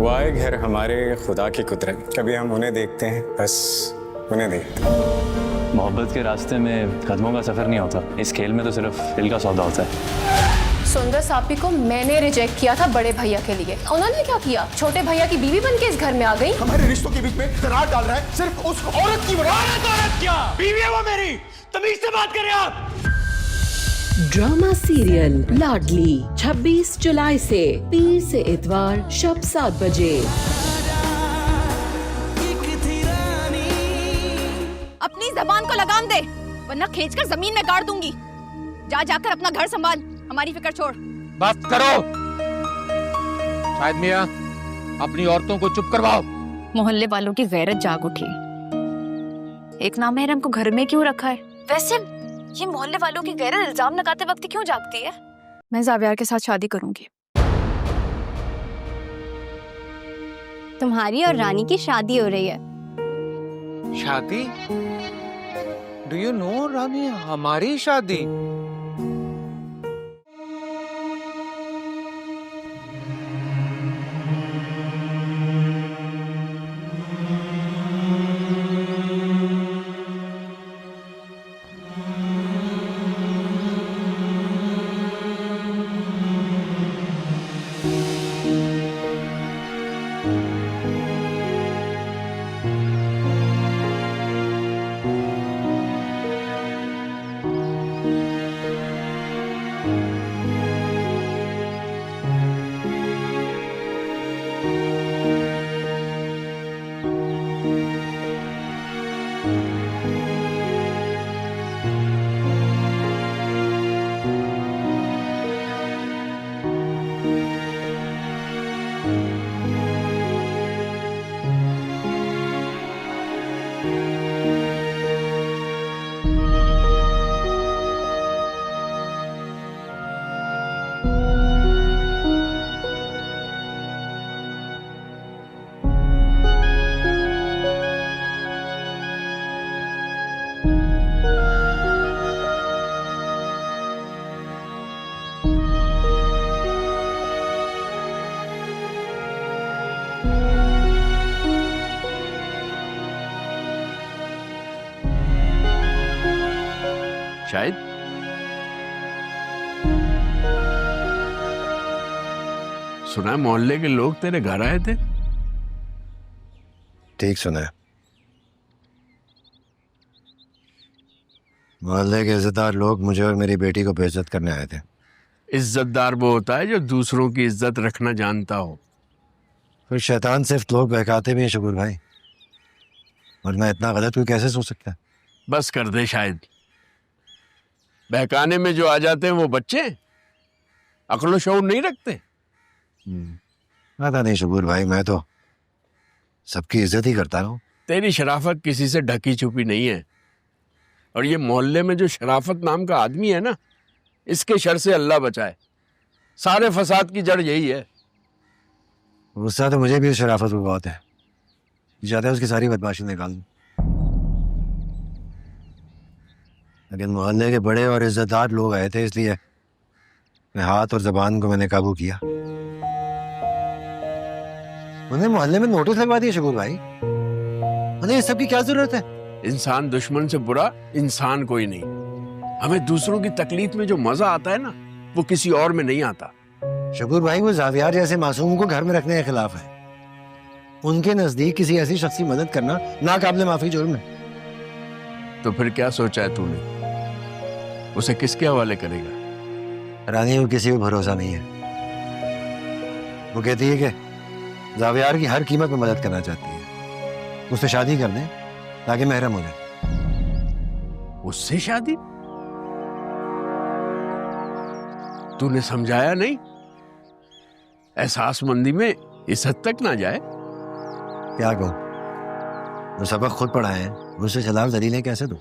वाए घर हमारे खुदा की कुदरत, कभी हम उन्हें देखते हैं, बस उन्हें देखते हैं। मोहब्बत के रास्ते में कदमों का सफर नहीं होता, इस खेल में तो सिर्फ दिल का सौदा होता है। सुंदर सापी को मैंने रिजेक्ट किया था बड़े भैया के लिए। उन्होंने क्या किया, छोटे भैया की बीवी बन के इस घर में आ गई। हमारे रिश्तों के बीच में दरार डाल रहा है सिर्फ उस औरत की वजह। औरत क्या, बीवी है वो मेरी, तमीज से बात करें आप। ड्रामा सीरियल लाडली 26 जुलाई से पीर से इतवार शब 7 बजे। अपनी जबान को लगाम दे, वरना खींचकर जमीन में गाड़ दूंगी। जा जाकर अपना घर संभाल, हमारी फिक्र छोड़। बस करो। शायद मियां, अपनी औरतों को चुप करवाओ। मोहल्ले वालों की गैरत जाग उठी। एक नामहरम को घर में क्यों रखा है? वैसे ये मोहल्ले वालों की गैरत इल्जाम लगाते वक्त क्यों जागती है? मैं जावियार के साथ शादी करूंगी। तुम्हारी और रानी की शादी हो रही है। शादी? डू यू नो रानी, हमारी शादी? शायद सुना मोहल्ले के लोग तेरे घर आए थे। ठीक सुना है। मोहल्ले के इज्जतदार लोग मुझे और मेरी बेटी को बेइज्जत करने आए थे। इज्जतदार वो होता है जो दूसरों की इज्जत रखना जानता हो। फिर शैतान सिर्फ लोग बहकाते भी हैं शकूर भाई, वरना इतना गलत कोई कैसे सोच सकता है। बस कर दे शायद। बहकाने में जो आ जाते हैं वो बच्चे अक्ल शऊर नहीं रखते। पता नहीं शकूर भाई, मैं तो सबकी इज्जत ही करता हूँ। तेरी शराफत किसी से ढकी छुपी नहीं है, और ये मोहल्ले में जो शराफत नाम का आदमी है ना, इसके शर से अल्लाह बचाए। सारे फसाद की जड़ यही है। गुस्सा तो मुझे भी शराफत को बहुत है, चाहता है उसकी सारी बदमाशी निकाल दूं। लेकिन मोहल्ले के बड़े और इज्जतदार लोग आए थे, इसलिए मैं हाथ और जबान को मैंने काबू किया। उन्हें मोहल्ले में नोटिस लगवा दिया शकूर भाई। उन्हें इस सब की क्या जरूरत है? इंसान दुश्मन से बुरा इंसान कोई नहीं। हमें दूसरों की तकलीफ में जो मजा आता है ना, वो किसी और में नहीं आता। शकूर भाई, वो जावियार जैसे मासूम को घर में रखने के खिलाफ है। उनके नजदीक किसी ऐसी शख्स की मदद करना नाकाबिले माफी जुर्म है। तो फिर क्या सोचा है तूने? उसे किसके हवाले करेगा? रानी को किसी को भरोसा नहीं है। वो कहती है कि जावियार की हर कीमत में मदद करना चाहती है। उससे शादी कर दें ताकि महरम हो जाए। उससे शादी? तूने समझाया नहीं? एहसासमंदी में इस हद तक ना जाए। क्या कहूं, वो सबक खुद पढ़ाए हैं, उससे खिलाफ दलीलें कैसे दूं?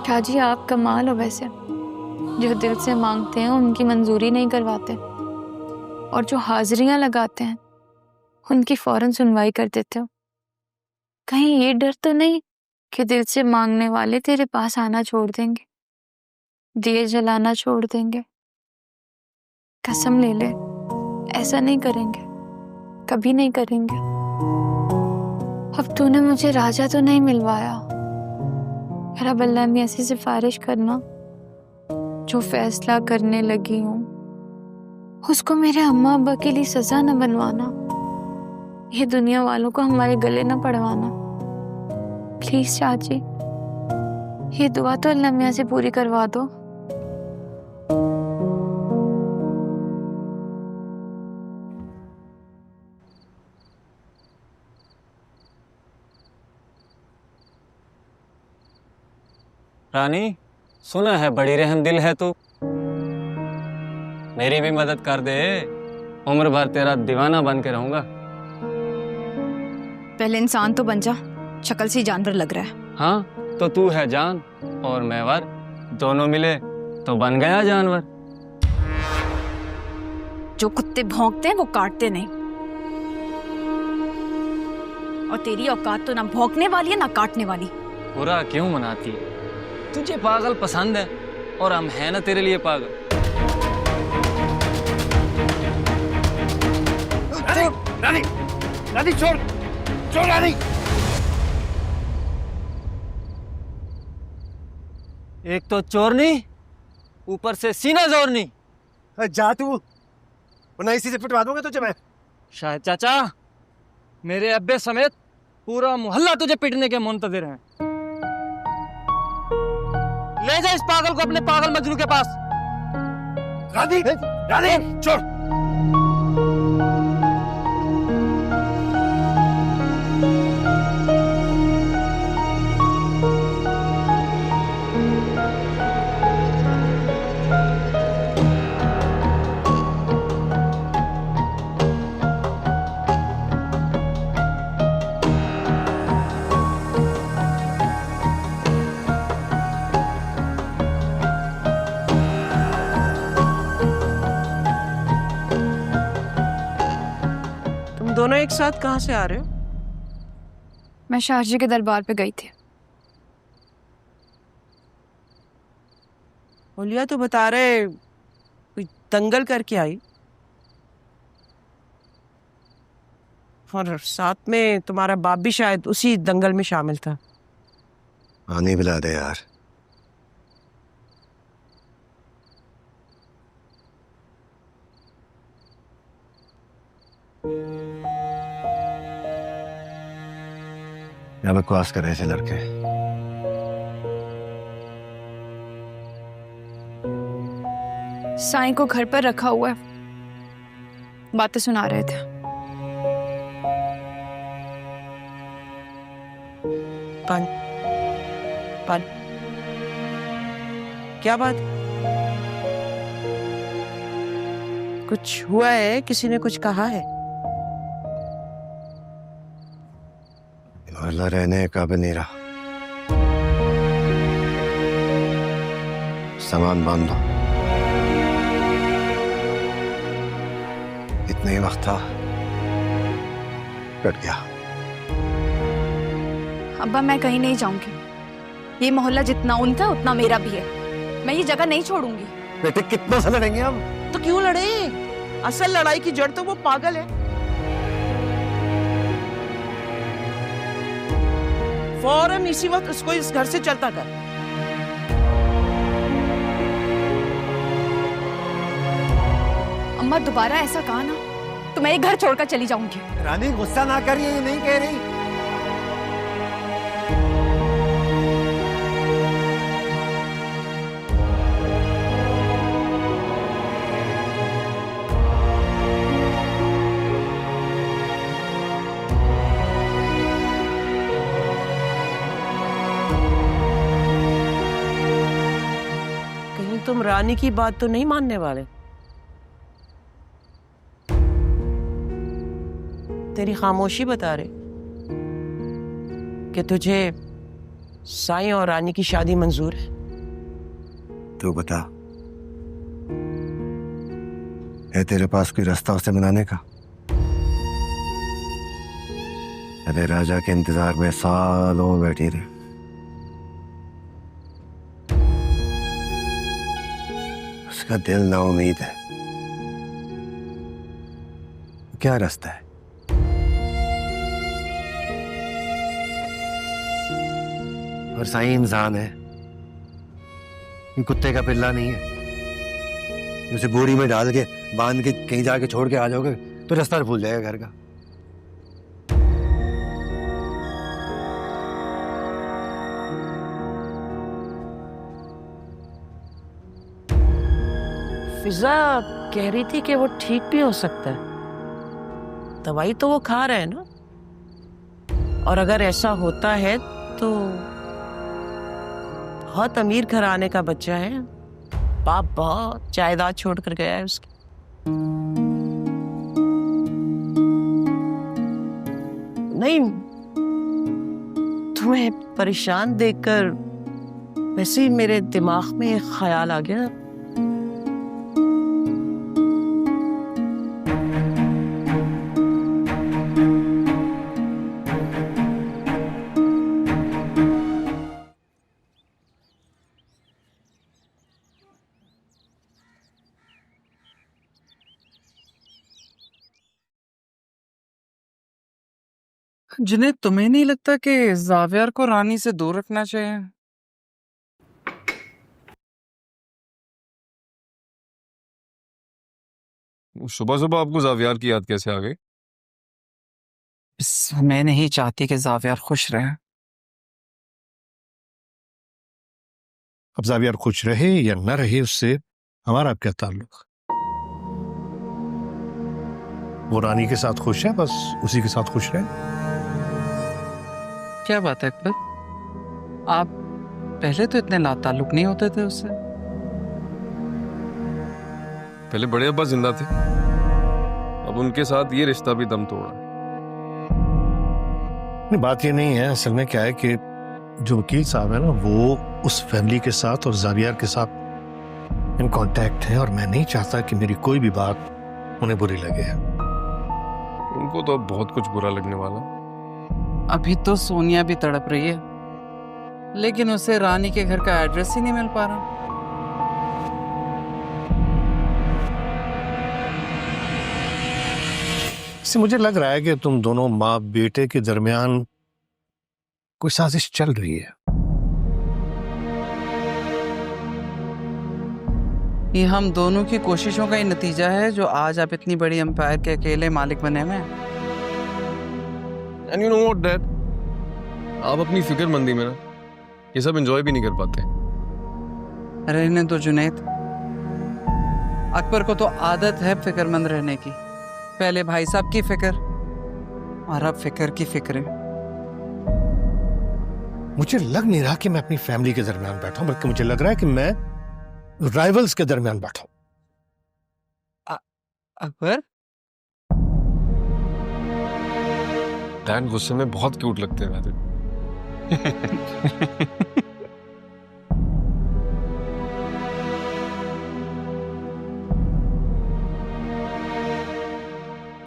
शाहजी आप कमाल हो वैसे, जो दिल से मांगते हैं उनकी मंजूरी नहीं करवाते, और जो हाजिरियां लगाते हैं उनकी फौरन सुनवाई कर देते हो। कहीं ये डर तो नहीं कि दिल से मांगने वाले तेरे पास आना छोड़ देंगे, दिए जलाना छोड़ देंगे? कसम ले ले, ऐसा नहीं करेंगे, कभी नहीं करेंगे। अब तूने मुझे राजा तो नहीं मिलवाया, मेरा बल्ला में ऐसी सिफारिश करना, जो फैसला करने लगी हूँ उसको मेरे अम्मा अब्बा के लिए सजा न बनवाना, ये दुनिया वालों को हमारे गले न पड़वाना। प्लीज चाची, ये दुआ तो अल्लाह मियां से पूरी करवा दो। रानी, सुना है बड़ी रहमदिल है तू, मेरी भी मदद कर दे, उम्र भर तेरा दीवाना बन के रहूंगा। पहले इंसान तो बन जा, शक्ल से जानवर लग रहा है। हाँ तो तू है जान और मैं वर, दोनों मिले तो बन गया जानवर। जो कुत्ते भौंकते हैं वो काटते नहीं, और तेरी औकात तो ना भौंकने वाली है ना काटने वाली। बुरा क्यों मनाती है? तुझे पागल पसंद है और हम हैं ना तेरे लिए पागल। रानी, रानी छोड़, छोड़ रानी। एक तो चोरनी, ऊपर से सीना जोरनी। जा तू, वरना इसी से पिटवा दूंगा तुझे मैं। शायद चाचा, मेरे अब्बे समेत पूरा मोहल्ला तुझे पीटने के मुंतजिर हैं। ले जा इस पागल को अपने पागल मजनू के पास। रानी, रानी छोड़। दोनों एक साथ कहाँ से आ रहे हो? मैं शाहजी के दरबार पे गई थी। ओलिया तो बता रहे कोई दंगल करके आई, और साथ में तुम्हारा बाप भी शायद उसी दंगल में शामिल था। आने बुला दे यार। क्या बकवास कर रहे थे लड़के? साईं को घर पर रखा हुआ है, बातें सुना रहे थे। पान, पान, क्या बात? कुछ हुआ है? किसी ने कुछ कहा है? मोहल्ला रहने का भी नहीं रहा। सामान बांध दो। इतना ही वक्त था, कट गया। अब्बा मैं कहीं नहीं जाऊंगी, ये मोहल्ला जितना उनका है उतना मेरा भी है, मैं ये जगह नहीं छोड़ूंगी। बेटे कितना सा लड़ेंगे हम? तो क्यों लड़े? असल लड़ाई की जड़ तो वो पागल है। फौरन इसी वक्त उसको इस घर से चलता कर। अम्मा दोबारा ऐसा कहा ना तो मैं ये घर छोड़कर चली जाऊंगी। रानी गुस्सा ना करिए, ये नहीं कह रही। तुम रानी की बात तो नहीं मानने वाले? तेरी खामोशी बता रहे कि तुझे साईं और रानी की शादी मंजूर है। तू बता, है तेरे पास कोई रास्ता उसे मनाने का? अरे राजा के इंतजार में सालों बैठी रही, उसका दिल ना उम्मीद है। क्या रास्ता है? और सही इंसान है, ये कुत्ते का पिल्ला नहीं है। उसे बोरी में डाल के बांध के कहीं जाके छोड़ के आ जाओगे तो रास्ता भूल जाएगा घर का। फिजा कह रही थी कि वो ठीक भी हो सकता है। दवाई तो वो खा रहे हैं ना, और अगर ऐसा होता है तो बहुत अमीर घराने का बच्चा है। बाप बहुत जायदाद छोड़ कर गया है उसकी। नहीं, तुम्हें परेशान देखकर वैसे ही मेरे दिमाग में एक ख्याल आ गया। जिन्हें तुम्हें नहीं लगता कि जावियर को रानी से दूर रखना चाहिए? सुबह सुबह आपको जावियार की याद कैसे आ गई? मैं नहीं चाहती कि जावियर खुश रहे। अब जावियार खुश रहे या न रहे उससे हमारा क्या ताल्लुक? वो रानी के साथ खुश है, बस उसी के साथ खुश रहे। क्या बात है अकबर, आप पहले तो इतने लाताल्लुक नहीं होते थे उससे। पहले बड़े अब्बा जिंदा थे, अब उनके साथ ये रिश्ता भी दम तोड़ा। नहीं, बात ये नहीं है। असल में क्या है कि जो वकील साहब है ना, वो उस फैमिली के साथ और जावियार के साथ इन कांटेक्ट है, और मैं नहीं चाहता कि मेरी कोई भी बात उन्हें बुरी लगे। उनको तो अब बहुत कुछ बुरा लगने वाला। अभी तो सोनिया भी तड़प रही है, लेकिन उसे रानी के घर का एड्रेस ही नहीं मिल पा रहा। इससे मुझे लग रहा है कि तुम दोनों माँ बेटे के दरमियान कोई साजिश चल रही है। ये हम दोनों की कोशिशों का ही नतीजा है जो आज आप इतनी बड़ी एम्पायर के अकेले मालिक बने हुए हैं। And you know what, Dad? आप अपनी फिक्रमंदी में ना ये सब एंजॉय भी नहीं कर पाते। रहने दो जुनैद, अकबर को तो आदत है फिक्रमंद रहने की। पहले भाई साहब की फिक्र और अब फिक्र की फिक्र। मुझे लग नहीं रहा कि मैं अपनी फैमिली के दरमियान बैठा हूं, बल्कि मुझे लग रहा है कि मैं राइवल्स के दरमियान बैठा हूं। अकबर, डैड गुस्से में बहुत क्यूट लगते हैं वैसे।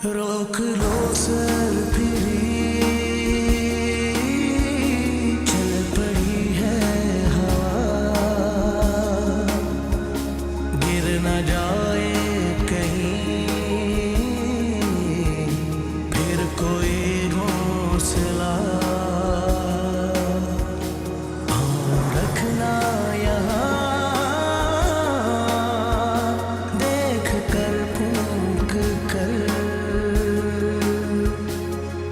रोक लो सर फिरी चल पड़ी है हवा, गिर न जाए कहीं फिर कोई घोंसला, रखना यहाँ देख कर फूंक कर,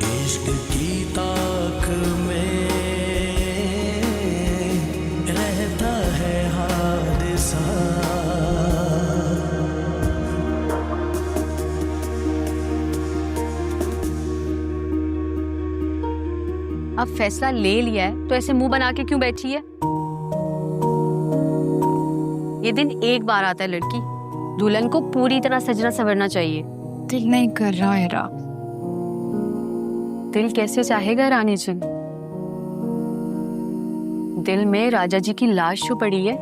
इश्क की ताक में रहता है हादसा। अब फैसला ले लिया है तो ऐसे मुंह बना के क्यों बैठी है? ये दिन एक बार आता है लड़की, दुल्हन को पूरी तरह सजना संवरना चाहिए। दिल नहीं कर रहा है रा। दिल कैसे चाहेगा रानी जी? दिल में राजा जी की लाश जो पड़ी है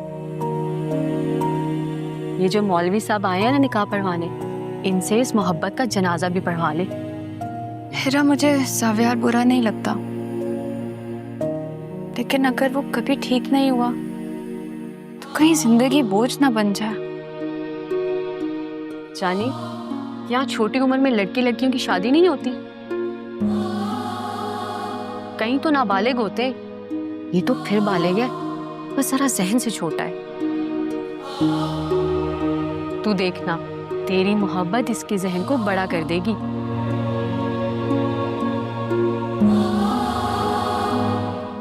ये जो मौलवी साहब आए हैं ना निकाह पढ़वाने, इनसे इस मोहब्बत का जनाजा भी पढ़वा ले। हिरा, मुझे ज़ावियार बुरा नहीं लगता, लेकिन अगर वो कभी ठीक नहीं हुआ तो कहीं जिंदगी बोझ ना बन जाए। जानी, यहाँ छोटी उम्र में लड़की लड़कियों की शादी नहीं होती, कहीं तो नाबालिग होते, ये तो फिर बालिग है, बस जरा जहन से छोटा है। तू देखना, तेरी मोहब्बत इसके जहन को बड़ा कर देगी।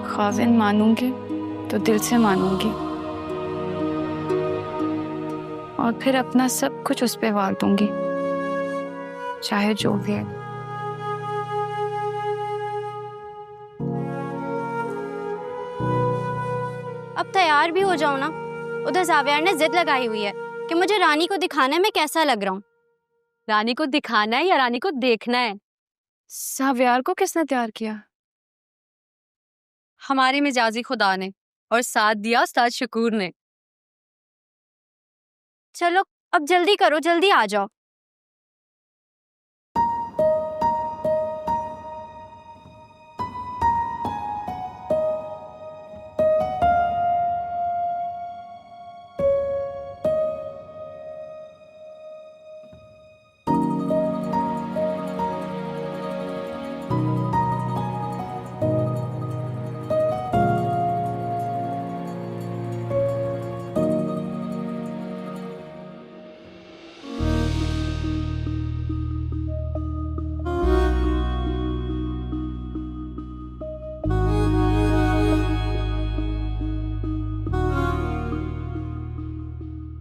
खाविन मानूंगी तो दिल से मानूंगी, और फिर अपना सब कुछ उस पे वार दूंगी, चाहे जो भी है। अब तैयार भी हो जाओ ना। उधर ज़ावियार ने जिद लगाई हुई है कि मुझे रानी को दिखाना है मैं कैसा लग रहा हूँ। रानी को दिखाना है या रानी को देखना है? ज़ावियार को किसने तैयार किया? हमारे मिजाजी खुदा ने, और साथ दिया उस्ताद शकूर ने। चलो अब जल्दी करो, जल्दी आ जाओ।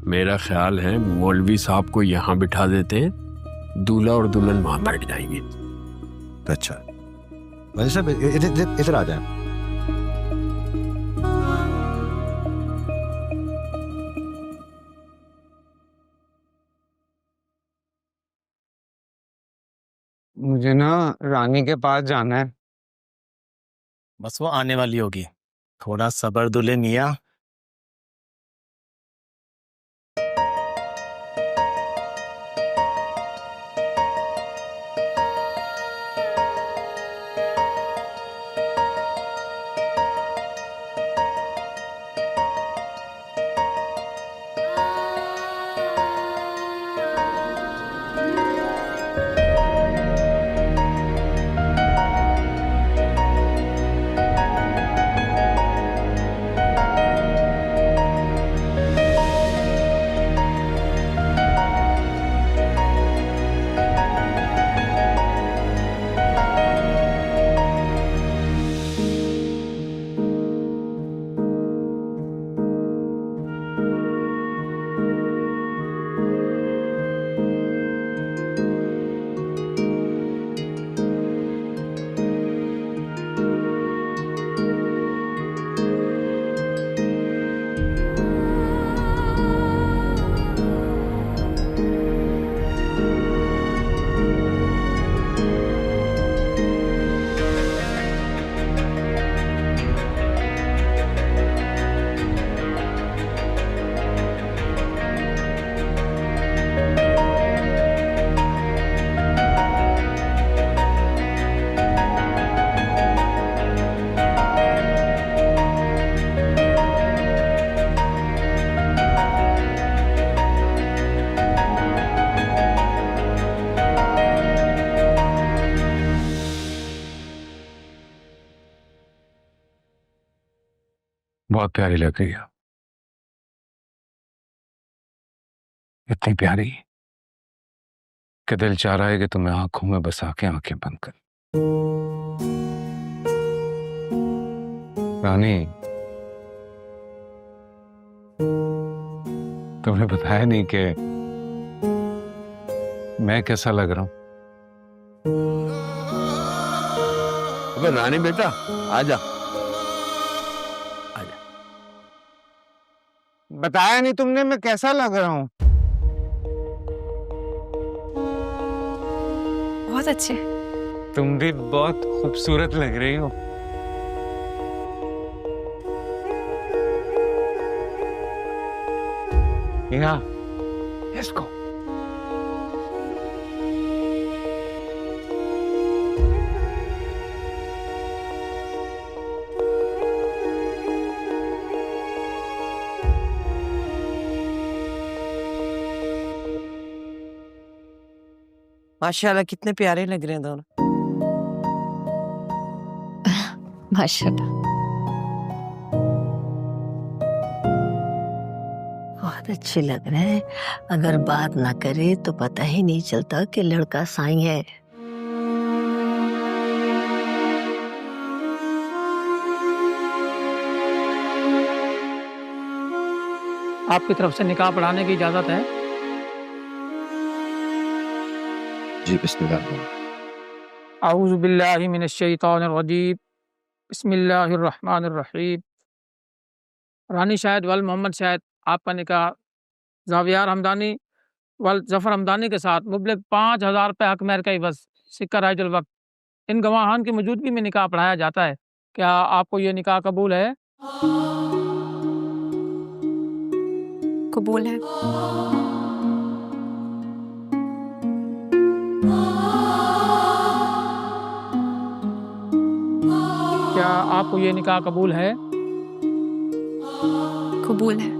मेरा ख्याल है मौलवी साहब को यहाँ बिठा देते हैं, दूल्हा और दुल्हन वहां बैठ जाएंगे। अच्छा भाई साहब, इधर आ जाए। मुझे ना रानी के पास जाना है। बस वो आने वाली होगी, थोड़ा सब्र दुल्हे मियां। बहुत प्यारी लग रही है, इतनी प्यारी कि दिल चाह रहा है कि तुम्हें आंखों में बसा के आंखें बंद कर। रानी, तुमने बताया नहीं कि मैं कैसा लग रहा हूं। अबे रानी बेटा, आजा। बताया नहीं तुमने मैं कैसा लग रहा हूं। बहुत अच्छे। तुम भी बहुत खूबसूरत लग रही हो। Let's go. माशाल्लाह कितने प्यारे लग रहे हैं दोनों। माशाल्लाह बहुत अच्छे लग रहे हैं। अगर बात ना करे तो पता ही नहीं चलता कि लड़का साईं है। आपकी तरफ से निकाह पढ़ाने की इजाजत है? जी बिस्मिल्लाह। आऊज़ु बिल्लाहि मिनश शैतानिर रजीम। बिस्मिल्लाहिर रहमानिर रहीम। रानी शाहिद वल मोहम्मद शाहिद आपका निकाह जावियार हमदानी वल जफर हमदानी के साथ मुबलग 5000 रुपये हक महर का इवज़ सिक्का राइजुल वक्त इन गवाहान की मौजूदगी में निकाह पढ़ाया जाता है। क्या आपको ये निकाह कबूल है? कबूल है। क्या आपको ये निकाह कबूल है? कबूल है।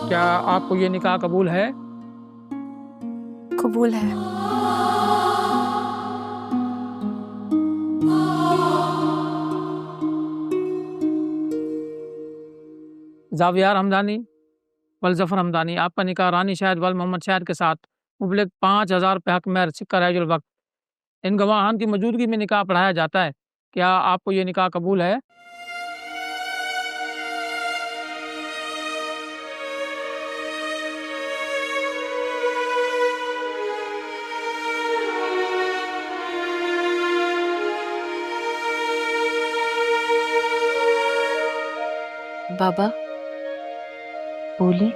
क्या आपको ये निकाह कबूल है? कबूल है। जावियार हमदानी वल जफर हमदानी आपका निकाह रानी शाहिद वल मोहम्मद शाहिद के साथ मुबलग 5000 रुपये हक महर सिक्का राइजुल वक्त इन गवाहान की मौजूदगी में निकाह पढ़ाया जाता है। क्या आपको ये निकाह कबूल है? बाबा बोली।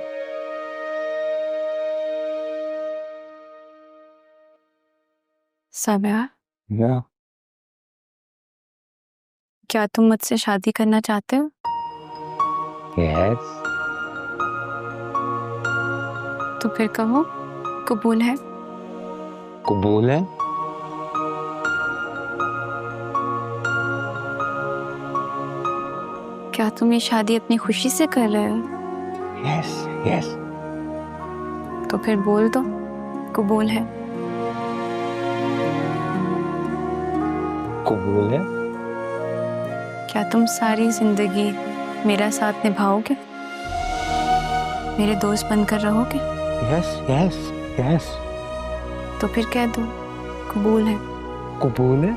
साबिया, या क्या तुम मुझसे शादी करना चाहते हो? यस। तो फिर कहो कबूल है। कबूल है। क्या तुम ये शादी अपनी खुशी से कर रहे हो? Yes yes. तो फिर बोल दो कबूल है। कबूल है। क्या तुम सारी जिंदगी मेरा साथ निभाओगे? मेरे दोस्त बनकर रहोगे? Yes yes yes. तो फिर कह दो कबूल है। कबूल है।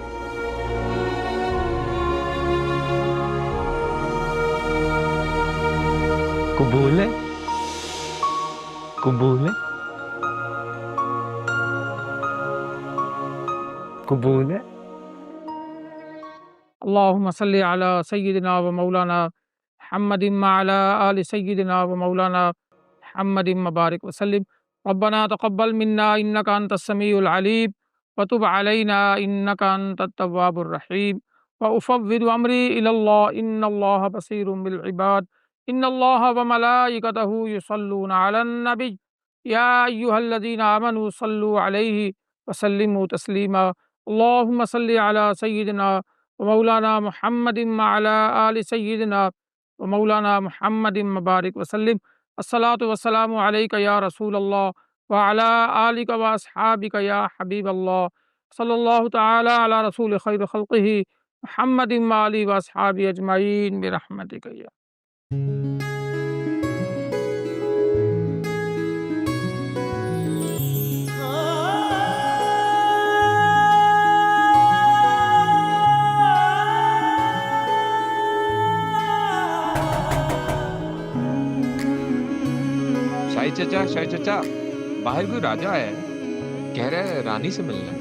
कबूल है। कबूल है। कबूल है। अल्लाहुम्मा सल्ली अला सय्यिदिना व मौलाना मुहम्मदिन व अला आलि सय्यिदिना व मौलाना मुहम्मदिन मुबारक वसल्लिम। रब्बना तक़ब्बल मिन्ना इन्नका अंतस समीउल अलीम व तुब अलैना इन्नका अंतत तव्वाबुर रहीम व उफ़व्विदु अमरी इलल्लाह इन्नल्लाहा बसीरुम बिल इबाद इन्नल्लाहा व मलाइकतहु युसल्लूना अलन नबी या अय्युहल्लज़ीना आमनू सल्लु अलैहि व सल्लिमू तस्लीमा। अल्लाहुम्मा सल्लि अला सय्यिदिना व मौलाना मुहम्मदिन व अला आलि सय्यिदिना व मौलाना मुहम्मदिन मुबारक वसल्लिम। अस्सलातु वस्सलामु अलैका या रसूल अल्लाह व अला आलिका व अस्हाबिका या हबीब अल्लाह सल्लल्लाहु तआला अला रसूल खैर खल्क़िही मुहम्मदिन व आलिहि व अस्हाबिही अजमईन बिरहमतिका या। शाही चचा बाहर कोई राजा है, कह रहा है रानी से मिलना है।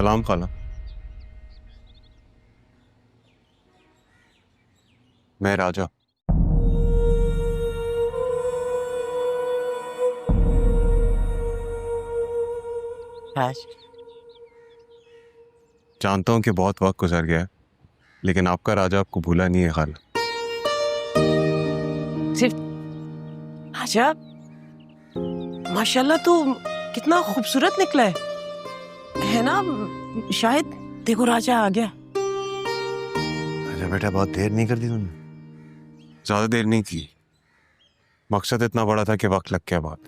सलाम खाला। मैं राजा। जानता हूं कि बहुत वक्त गुजर गया है, लेकिन आपका राजा आपको भूला नहीं है खाला। राजा, माशाल्लाह तू कितना खूबसूरत निकला है ना? शायद देखो राजा आ गया। राजा बेटा बहुत देर नहीं कर दी तुमने? ज्यादा देर नहीं की, मकसद इतना बड़ा था कि वक्त लग गया बात।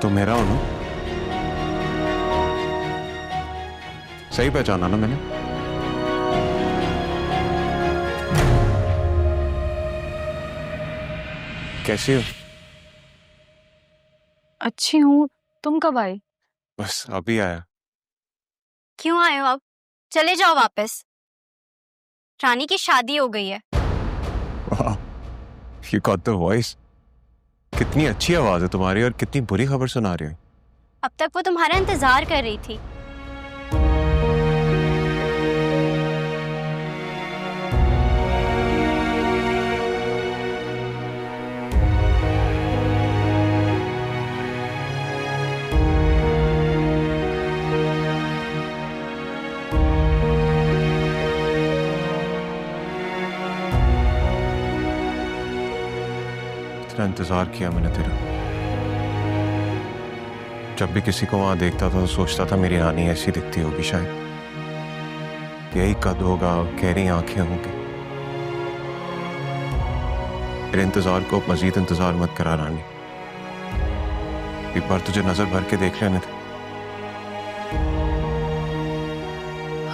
तो मेरा हो ना? सही पहचाना ना मैंने? कैसी हो? अच्छी हूँ। तुम कब आए? बस अभी आया। क्यों आए हो अब? चले जाओ वापस। रानी की शादी हो गई है। वाह, you got the voice। कितनी अच्छी आवाज है तुम्हारी और कितनी बुरी खबर सुना रही हो। अब तक वो तुम्हारा इंतजार कर रही थी। इतना इंतजार किया मैंने तेरा। जब भी किसी को वहां देखता था तो सोचता था मेरी रानी ऐसी दिखती होगी, शायद यही कद होगा, गहरी आंखें होंगी। मेरे इंतजार को मजीद इंतजार मत करा रानी। एक बार तुझे नजर भर के देख लेने थे।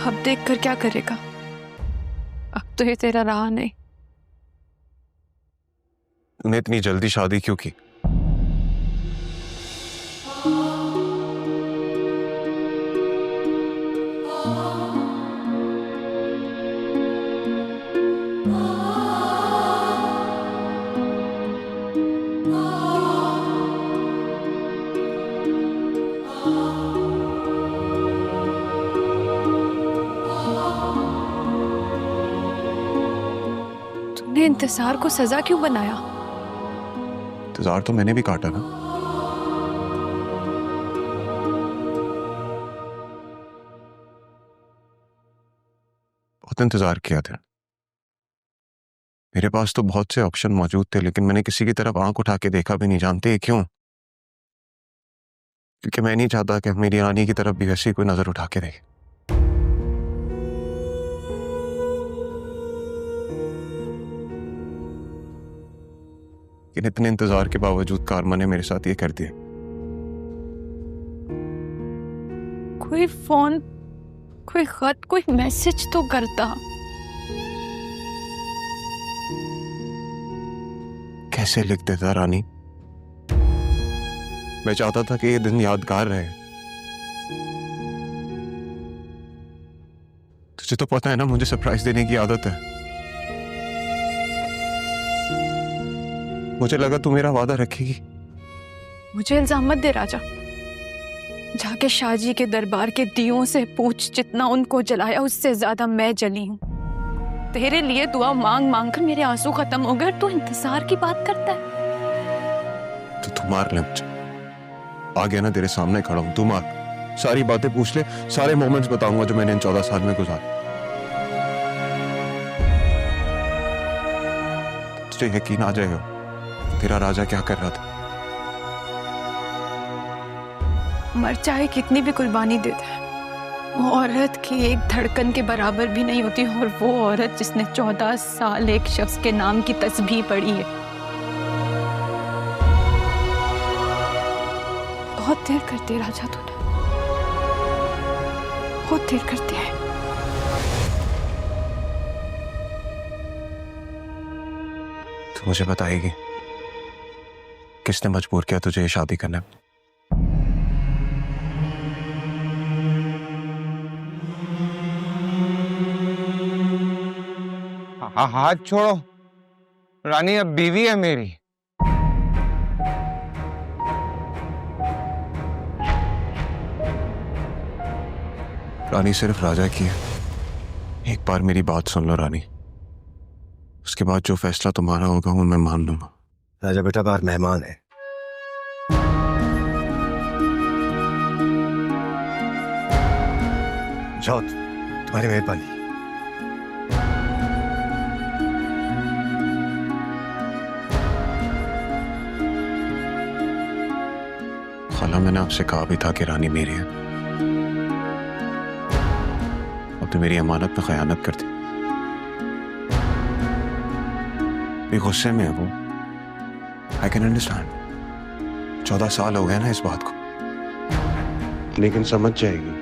अब देख कर क्या करेगा? अब तो ये तेरा रहा नहीं। तूने इतनी जल्दी शादी क्यों की? तुमने इंतजार को सजा क्यों बनाया? इंतजार तो मैंने भी काटा ना। बहुत इंतजार किया था। मेरे पास तो बहुत से ऑप्शन मौजूद थे, लेकिन मैंने किसी की तरफ आंख उठा के देखा भी नहीं। जानते हैं क्यों? क्योंकि मैं नहीं चाहता कि मेरी रानी की तरफ भी वैसी कोई नजर उठा के देखे। लेकिन इतने इंतजार के बावजूद कारमा ने मेरे साथ ये कर दिया। कोई फोन, कोई खत, कोई मैसेज तो करता। कैसे लिख देता रानी? मैं चाहता था कि ये दिन यादगार रहे। तुझे तो पता है ना, मुझे सरप्राइज देने की आदत है। मुझे लगा तू मेरा वादा रखेगी। मुझे इल्जाम मत दे राजा। जाके शाहजी के दरबार के दियों से पूछ, जितना उनको जलाया उससे ज्यादा मैं जली हूँ। तेरे लिए दुआ मांग मांग कर मेरे आंसू खत्म हो गए, तू इंतजार की बात करता है। तो तू मार ले मुझे, आ गया ना तेरे सामने खड़ा हूं, तू मार, सारी बातें पूछ ले, सारे मोमेंट्स बताऊंगा जो मैंने इन 14 साल में गुजारे। तुझे यकीन आ जाएगा तेरा राजा क्या कर रहा था। मर चाहे कितनी भी कुर्बानी दे दे, वो औरत की एक धड़कन के बराबर भी नहीं होती। और वो औरत जिसने 14 साल एक शख्स के नाम की तस्बीह पढ़ी है। बहुत देर करती है राजा तूने, बहुत देर करती है। तू मुझे बताएगी किसने मजबूर किया तुझे ये शादी करने में? हाथ छोड़ो, रानी अब बीवी है मेरी। रानी सिर्फ राजा की है, एक बार मेरी बात सुन लो रानी, उसके बाद जो फैसला तुम्हारा होगा वो मैं मान लूंगा। राजा बेटा बाहर मेहमान है। जाओ, तुम्हारी मेहरबानी। खाला मैंने आपसे कहा भी था कि रानी मेरी है, अब तो मेरी अमानत में खयानत करती। भी गुस्से में है वो, आई कैन अंडरस्टैंड। 14 साल हो गए ना इस बात को, लेकिन समझ जाएगी।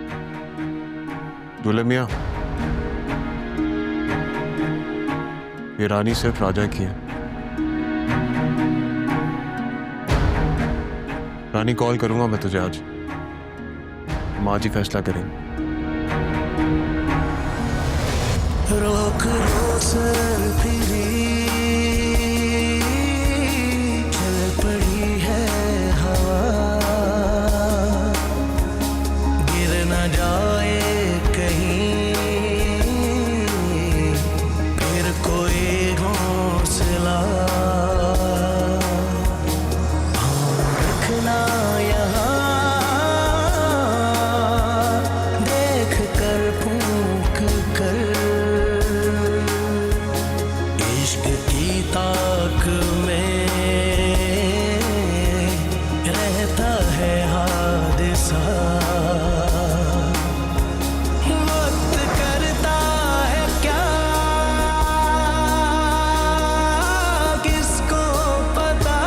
दूल्हे मियां, ये रानी सिर्फ राजा की है। रानी कॉल करूंगा मैं तुझे आज, हम आज ही फैसला करेंगे। रोक लो सर फिरी, चल पड़ी है हवा, गिर न जाए कहीं फिर कोई हौसला। रखना यहाँ देख कर फूंक कर, इश्क की ताक में रहता है हादसा। वक्त करता है क्या किसको पता,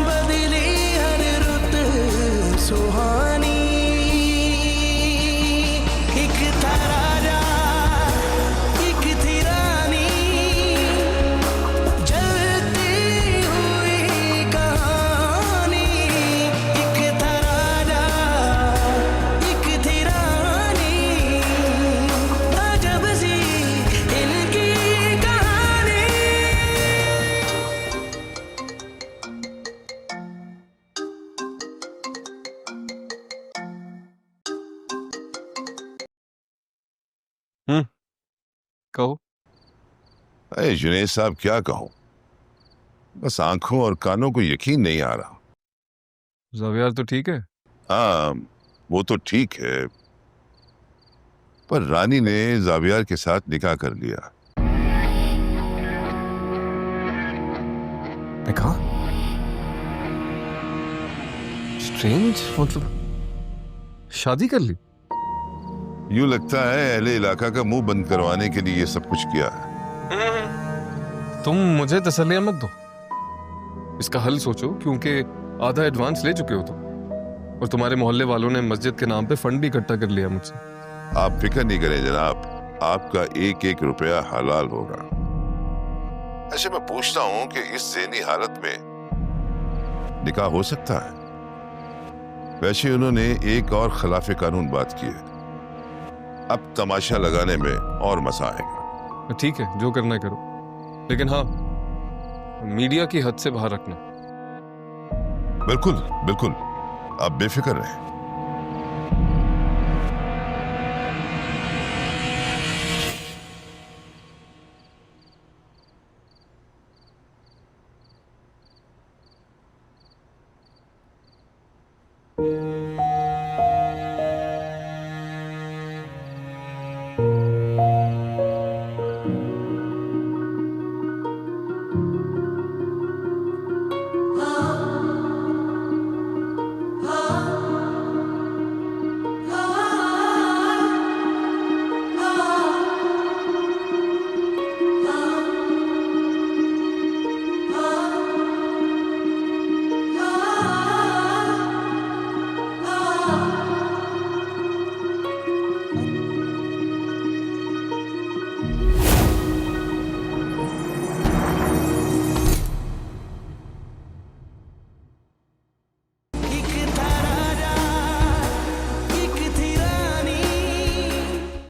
बदली हर रुत सुहानी। एक था राजा एक थी रानी, जलती हुई कहानी। एक था राजा एक थी रानी, अजब सी इनकी कहानी। कहो। अरे जुनैद साहब क्या कहूं, बस आंखों और कानों को यकीन नहीं आ रहा। ज़ावियार तो ठीक है? हाँ वो तो ठीक है, पर रानी ने ज़ावियार के साथ निकाह कर लिया। निकाह? स्ट्रेंज, मतलब शादी कर ली? यूं लगता है अहले इलाका का मुंह बंद करवाने के लिए ये सब कुछ किया है। तुम मुझे तसल्लियां मत दो, इसका हल सोचो, क्योंकि आधा एडवांस ले चुके हो तुम, और तुम्हारे मोहल्ले वालों ने मस्जिद के नाम पे फंड भी इकट्ठा कर लिया मुझसे। आप फिक्र नहीं करें जनाब, आपका एक एक रुपया हलाल होगा। ऐसे मैं पूछता हूं कि इस ज़हनी हालत में निकाह हो सकता है? वैसे उन्होंने एक और खिलाफ कानून बात की है, अब तमाशा लगाने में और मजा आएगा। ठीक है, जो करना है करो, लेकिन हाँ मीडिया की हद से बाहर रखना। बिल्कुल बिल्कुल, आप बेफिक्र रहें।